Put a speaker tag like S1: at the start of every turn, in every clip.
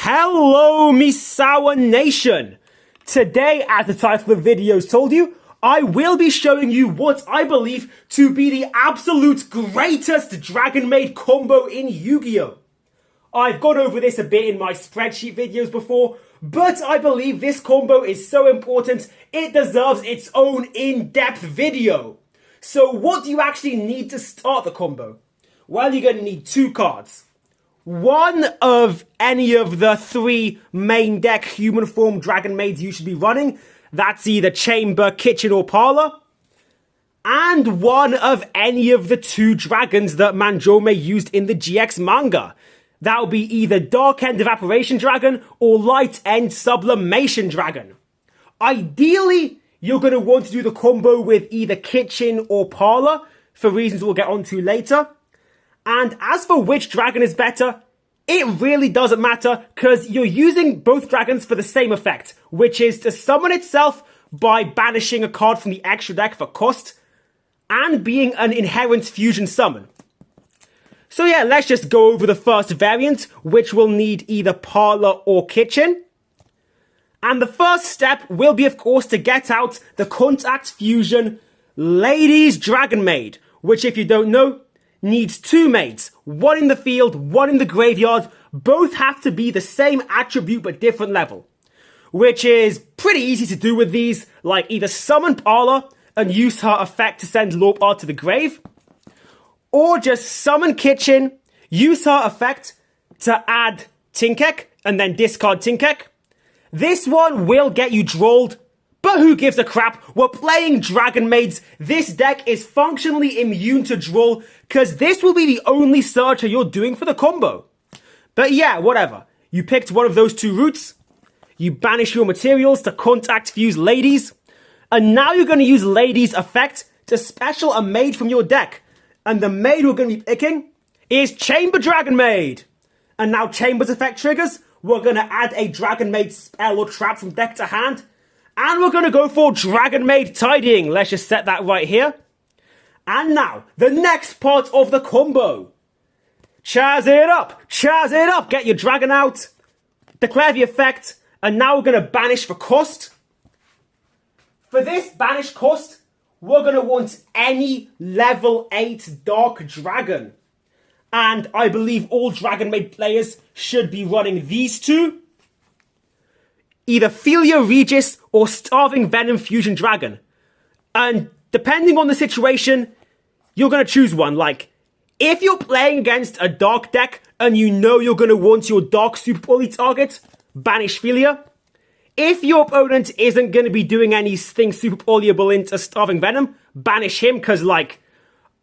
S1: Hello, Misawa Nation! Today, as the title of the video has told you, I will be showing you what I believe to be the absolute greatest Dragonmaid combo in Yu-Gi-Oh! I've gone over this a bit in my spreadsheet videos before, but I believe this combo is so important, it deserves its own in-depth video. So what do you actually need to start the combo? Well, you're going to need two cards. One of any of the three main deck human form Dragonmaids you should be running. That's either Chamber, Kitchen, or Parlor. And one of any of the two dragons that Manjome used in the GX manga. That will be either Dark End Evaporation Dragon or Light End Sublimation Dragon. Ideally, you're going to want to do the combo with either Kitchen or Parlor, for reasons we'll get onto later. And as for which dragon is better, it really doesn't matter because you're using both dragons for the same effect, which is to summon itself by banishing a card from the extra deck for cost and being an inherent fusion summon. So yeah, let's just go over the first variant, which will need either Parlor or Kitchen. And the first step will be, of course, to get out the Contact Fusion Ladies Dragonmaid, which, if you don't know, needs two maids, one in the field, one in the graveyard. Both have to be the same attribute but different level, which is pretty easy to do with these, like either summon Parlor and use her effect to send Lorpar to the grave, or just summon Kitchen, use her effect to add Tinkek and then discard Tinkek. This one will get you drawled, but who gives a crap? We're playing Dragonmaids. This deck is functionally immune to draw, because this will be the only searcher you're doing for the combo. But yeah, whatever. You picked one of those two routes. You banish your materials to Contact Fuse Ladies. And now you're going to use Ladies' effect to special a maid from your deck. And the maid we're going to be picking is Chamber Dragonmaid. And now Chamber's effect triggers. We're going to add a Dragonmaid spell or trap from deck to hand. And we're going to go for Dragonmaid Tidying. Let's just set that right here. And now, the next part of the combo. Chaz it up, get your dragon out, declare the effect, and now we're going to banish for cost. For this banish cost, we're going to want any level 8 Dark Dragon. And I believe all Dragonmaid players should be running these two. Either Philia Regis or Starving Venom Fusion Dragon. And depending on the situation, you're going to choose one. Like, if you're playing against a dark deck and you know you're going to want your dark super poly target, banish Philia. If your opponent isn't going to be doing anything super polyable into Starving Venom, banish him because, like,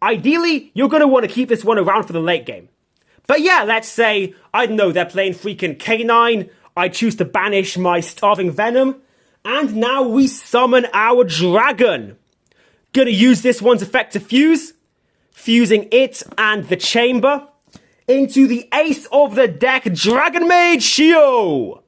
S1: ideally, you're going to want to keep this one around for the late game. But yeah, let's say, I don't know, they're playing freaking K9. I choose to banish my Starving Venom. And now we summon our dragon. Gonna use this one's effect to fuse. Fusing it and the chamber into the ace of the deck, Dragonmaid Shio.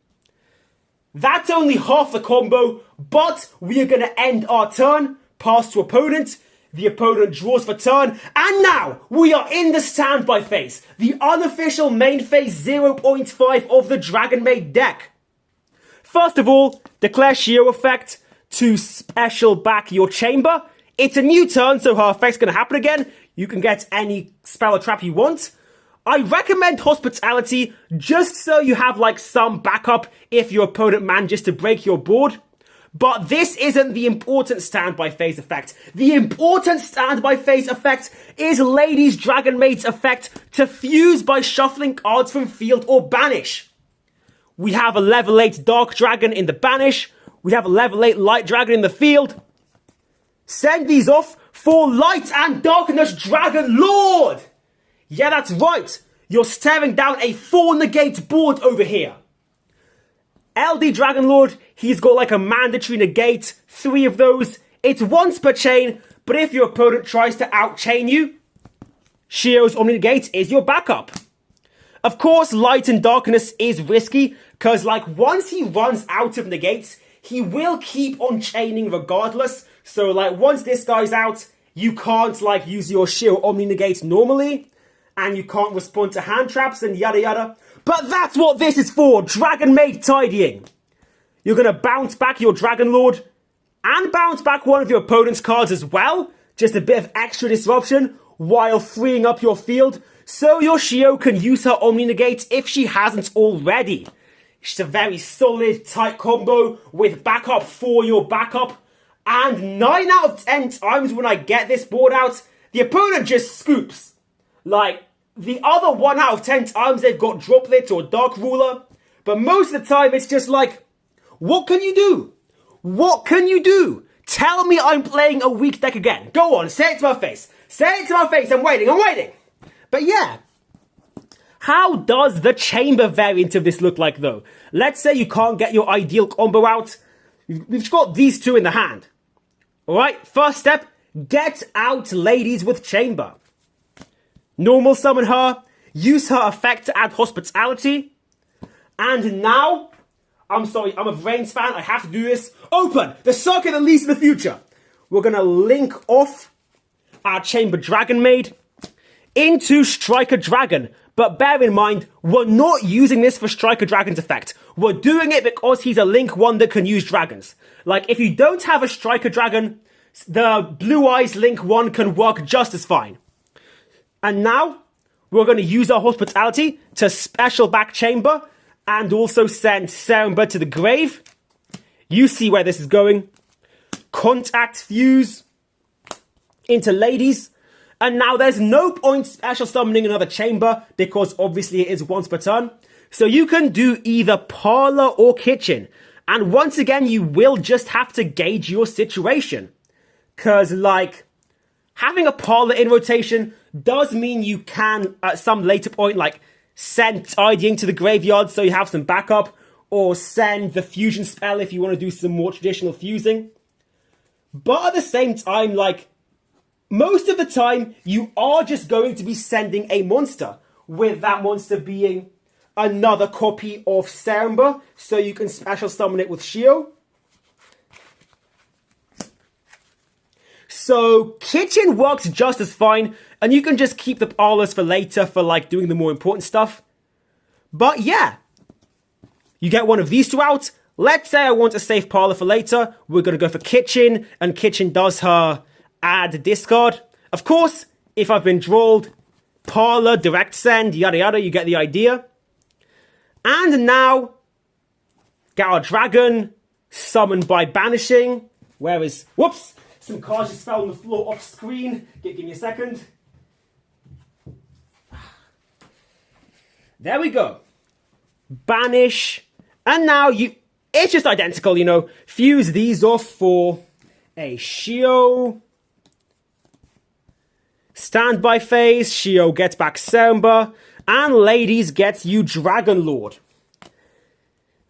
S1: That's only half the combo, but we are gonna end our turn, pass to opponent. The opponent draws for turn, and now we are in the standby phase, the unofficial main phase 0.5 of the Dragonmaid deck. First of all, declare Shio effect to special back your chamber. It's a new turn, so her effect's going to happen again. You can get any spell or trap you want. I recommend Hospitality just so you have like some backup if your opponent manages to break your board. But this isn't the important standby phase effect. The important standby phase effect is Ladies Dragonmaid's effect to fuse by shuffling cards from field or banish. We have a level 8 Dark Dragon in the banish. We have a level 8 Light Dragon in the field. Send these off for Light and Darkness Dragon Lord! Yeah, that's right. You're staring down a 4 negate board over here. LD Dragon Lord, he's got like a mandatory negate, 3 of those. It's once per chain, but if your opponent tries to outchain you, Shio's Omni Negate is your backup. Of course, Light and Darkness is risky, because like once he runs out of negates, he will keep on chaining regardless. So like once this guy's out, you can't like use your Shio Omni Negate normally, and you can't respond to hand traps and yada yada. But that's what this is for, Dragonmaid tidying. You're going to bounce back your Dragon Lord and bounce back one of your opponent's cards as well. Just a bit of extra disruption while freeing up your field so your Shio can use her Omni Negate if she hasn't already. It's a very solid, tight combo with backup for your backup. And 9 out of 10 times when I get this board out, the opponent just scoops. Like, the other 1 out of 10 times they've got Droplet or Dark Ruler. But most of the time it's just like, what can you do? What can you do? Tell me I'm playing a weak deck again. Go on, say it to my face. Say it to my face, I'm waiting. But yeah. How does the chamber variant of this look like though? Let's say you can't get your ideal combo out. We've got these two in the hand. Alright, first step, get out ladies with chamber. Normal summon her, use her effect to add hospitality. And now, I'm sorry, I'm a Reigns fan, I have to do this. Open the circuit that leads to the future. We're going to link off our Chamber Dragonmaid into Striker Dragon. But bear in mind, we're not using this for Striker Dragon's effect. We're doing it because he's a Link 1 that can use dragons. Like, if you don't have a Striker Dragon, the Blue Eyes Link 1 can work just as fine. And now, we're going to use our hospitality to special back Chamber and also send Seremba to the grave. You see where this is going. Contact Fuse into ladies. And now there's no point special summoning another chamber because obviously it is once per turn. So you can do either parlor or kitchen. And once again, you will just have to gauge your situation. Because like, having a parlor in rotation does mean you can, at some later point, like send tidying to the graveyard so you have some backup. Or send the fusion spell if you want to do some more traditional fusing. But at the same time, like, most of the time, you are just going to be sending a monster, with that monster being another copy of Seremba, so you can special summon it with Shio. So, kitchen works just as fine, and you can just keep the parlors for later for, like, doing the more important stuff. But yeah, you get one of these two out. Let's say I want a safe parlor for later. We're going to go for kitchen, and kitchen does her add discard. Of course, if I've been drawled, parlor, direct send, yada yada, you get the idea. And now, get our dragon, summoned by banishing. Where is, whoops, some cards just fell on the floor off screen. Give me a second. There we go. Banish. And now it's just identical, you know. Fuse these off for a Shio. Standby phase, Shio gets back Seremba, and ladies gets you Dragon Lord.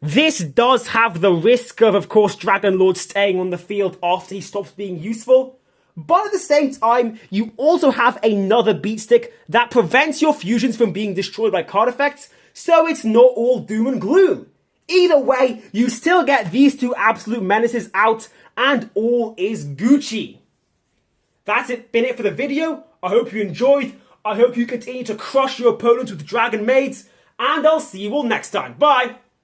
S1: This does have the risk of course, Dragon Lord staying on the field after he stops being useful. But at the same time, you also have another beat stick that prevents your fusions from being destroyed by card effects, so it's not all doom and gloom. Either way, you still get these two absolute menaces out, and all is Gucci. That's been it for the video. I hope you enjoyed. I hope you continue to crush your opponents with Dragonmaids, and I'll see you all next time. Bye!